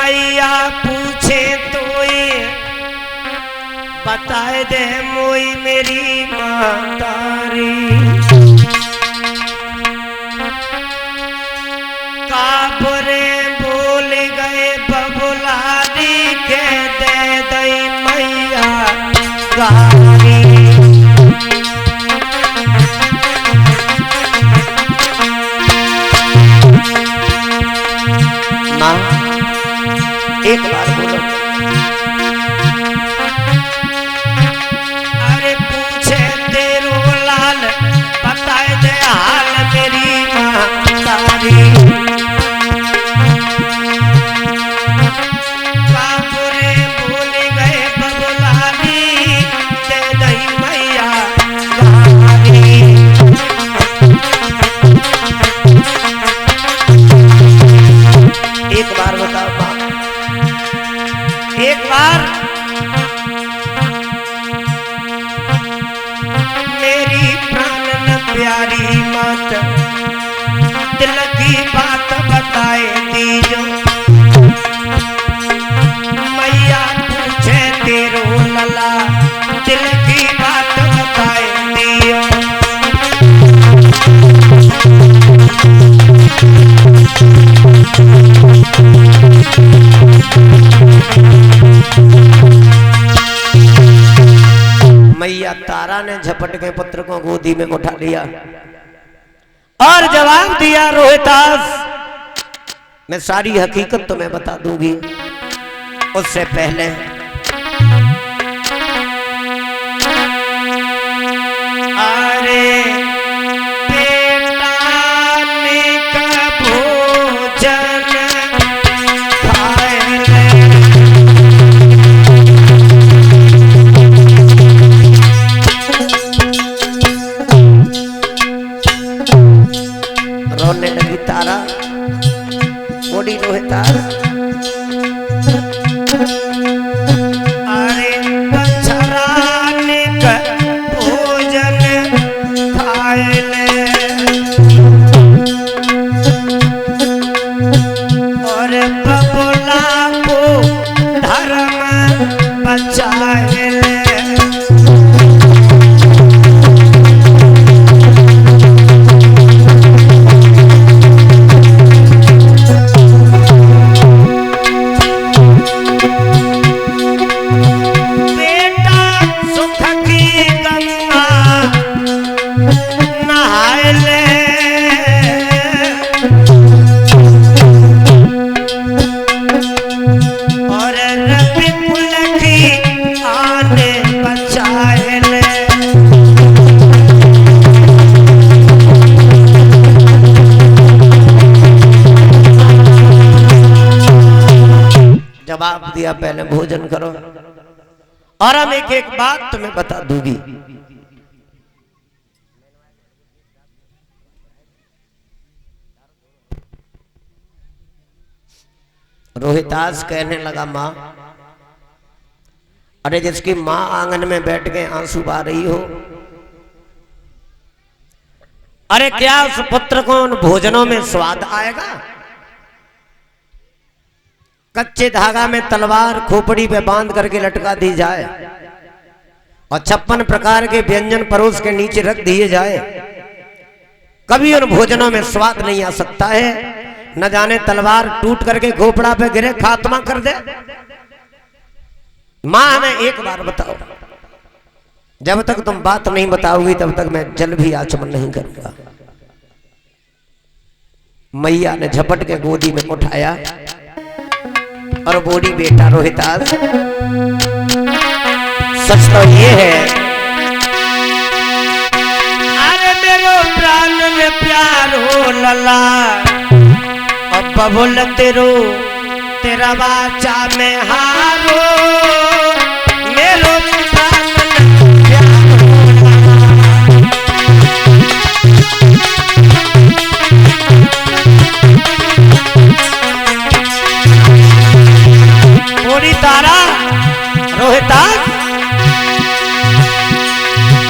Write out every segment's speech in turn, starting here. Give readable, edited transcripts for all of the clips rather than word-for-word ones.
मैया पूछे तो ये बताए दे मोई मेरी मातारी काबरे बोल गए बबुलारी के दे दई मैया गारी माँ एक बार बोलो अरे पूछे तेरो लाल बताए दे हाल मेरी मातारी काबरे भूल गए बबुलारी दे दई मैया गारी एक बार बताओ बाप एक बार मेरी प्राण न प्यारी मात दिल की बात बताए दीजो मैया पूछे तेरो लला दिल की बात बताए दियो मैया तारा ने झपट के पुत्र को गोदी में उठा लिया और जवाब दिया रोहितास मैं सारी हकीकत तुम्हें बता दूंगी उससे पहले अरे बेटा ने भोजन खाए रोने लगी तारा बोली रोहितास अरे बछराने का भोजन खाए ले और बबुला को धर्म बचाए ले जवाब दिया पहले भोजन करो और हम एक एक बात तुम्हें बता दूंगी रोहितास कहने लगा माँ अरे जिसकी माँ आंगन में बैठ के आंसू बहा रही हो अरे क्या उस पुत्र को उन भोजनों में स्वाद आएगा कच्चे धागा में तलवार खोपड़ी पे बांध करके लटका दी जाए और 56 प्रकार के व्यंजन परोस के नीचे रख दिए जाए कभी उन भोजनों में स्वाद नहीं आ सकता है न जाने तलवार टूट करके खोपड़ा पे गिरे खात्मा कर दे मां हमें एक बार बताओ जब तक तुम बात नहीं बताओगी तब तक मैं जल भी आचमन नहीं करूंगा मैया ने झपट के गोदी में उठाया और बोली बेटा रोहितास सच तो ये है अरे मेरो प्राण में प्यार हो लला और बबुल तेरो तेरा वाचा में हारो मेरो प्राण में प्यार हो लला बोली तारा रोहितास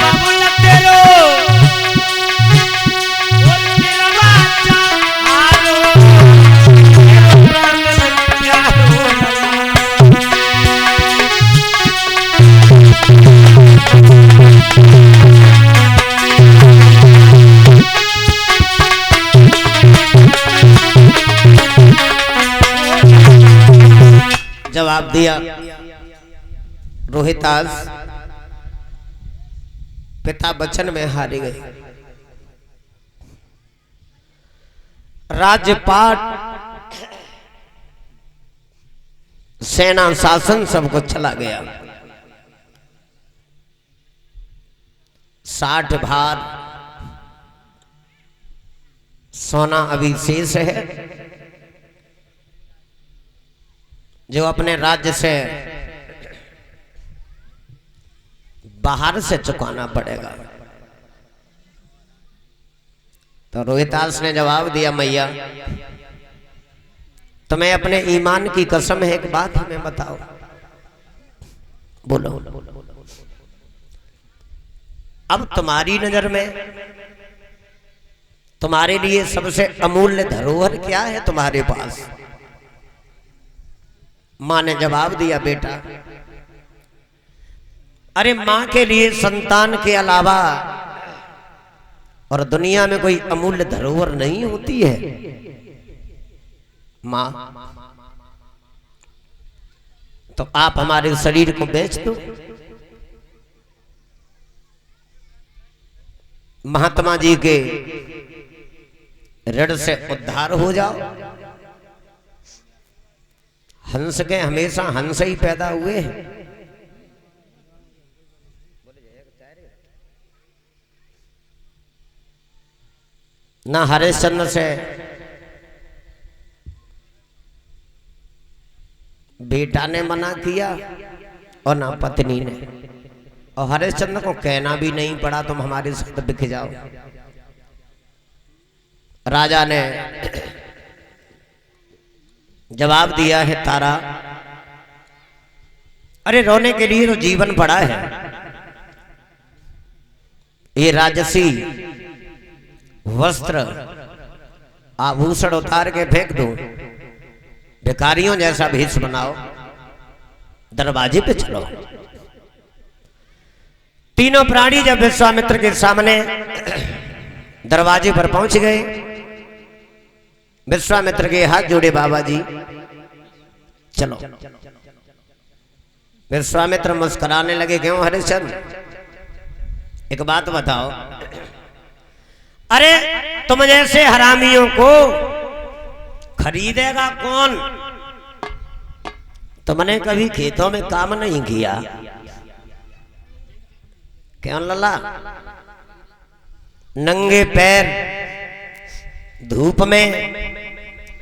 बबुल तेरो तेरा वाचा हारो मेरो प्राण में प्यार हो जवाब दिया, रोहितास पिता वचन में हारी गई। राज्यपाट सेना शासन सब कुछ चला गया। 60 भार सोना अभी शेष है जो अपने राज्य से बाहर से चुकाना पड़ेगा। तो रोहितास ने जवाब दिया, मैया तुम्हें अपने ईमान की कसम है, एक बात हमें बताओ। बोलो। अब तुम्हारी नजर में तुम्हारे लिए सबसे अमूल्य धरोहर क्या है तुम्हारे पास? मां ने जवाब दिया, बेटा अरे मां के लिए संतान के अलावा और दुनिया में कोई अमूल्य धरोहर नहीं होती है। मां तो आप हमारे शरीर को बेच दो, महात्मा जी के ऋण से उद्धार हो जाओ। हंस के हमेशा हंस ही पैदा हुए हैं। ना हरिश्चंद्र से बेटा ने मना किया और ना पत्नी ने, और हरिश्चंद्र को कहना भी नहीं पड़ा तुम हमारे साथ बिक जाओ। राजा ने जवाब दिया है, तारा अरे रोने के लिए तो जीवन पड़ा है। ये राजसी वस्त्र आभूषण उतार के फेंक दो, भिखारियों जैसा भेष बनाओ, दरवाजे पे चलो। तीनों प्राणी जब विश्वामित्र के सामने दरवाजे पर पहुंच गए, विश्वामित्र के हाथ जोड़े, बाबा जी चलो। विश्वामित्र मुस्कुराने लगे, क्यों हरिश्चंद्र एक बात बताओ, अरे तुम जैसे हरामियों को खरीदेगा कौन? तुमने कभी खेतों में काम नहीं किया क्यों लल्ला? नंगे पैर धूप में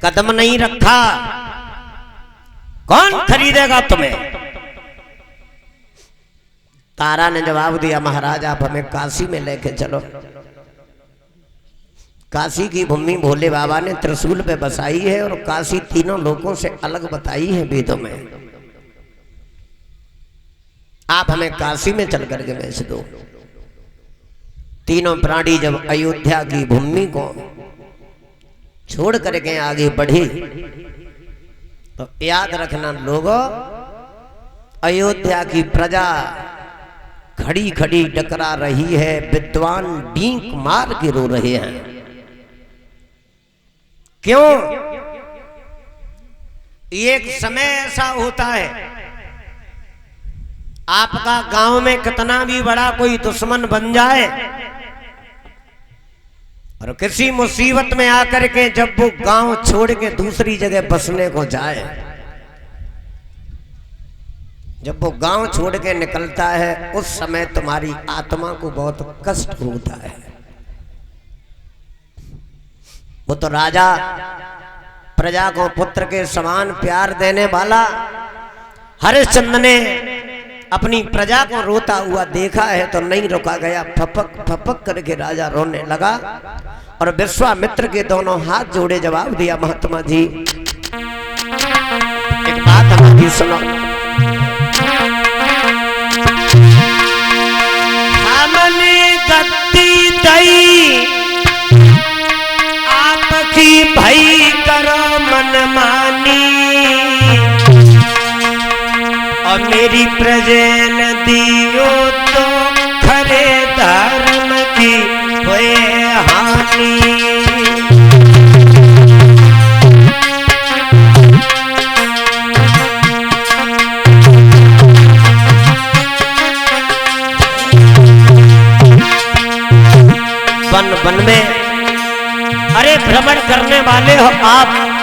कदम नहीं रखा, कौन खरीदेगा तुम्हें? तारा ने जवाब दिया, महाराज आप हमें काशी में लेके चलो। काशी की भूमि भोले बाबा ने त्रिशूल पे बसाई है और काशी तीनों लोगों से अलग बताई है वेदों में। आप हमें काशी में चल करके बेच दो। तीनों प्राणी जब अयोध्या की भूमि को छोड़ करके आगे बढ़े तो याद रखना लोगों, अयोध्या की प्रजा खड़ी खड़ी टकरा रही है, विद्वान डींक मार के रो रहे हैं। क्यों? एक समय ऐसा होता है, आपका गांव में कितना भी बड़ा कोई दुश्मन बन जाए और किसी मुसीबत में आकर के जब वो गांव छोड़ के दूसरी जगह बसने को जाए, जब वो गांव छोड़ के निकलता है, उस समय तुम्हारी आत्मा को बहुत कष्ट होता है। वो तो राजा प्रजा को पुत्र के समान प्यार देने वाला हरिश्चंद्र ने अपनी प्रजा को रोता हुआ देखा है तो नहीं रुका गया, फपक फपक करके राजा रोने लगा और विश्वामित्र के दोनों हाथ जोड़े जवाब दिया, महात्मा जी एक बात हमारी सुनो। हमने गद्दी दई आपकी भई करो मनमानी, और मेरी प्रजेन दियो तो खरे धर्म की हुए हानि। करने वाले हो आप।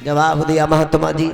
जवाब दिया महात्मा जी।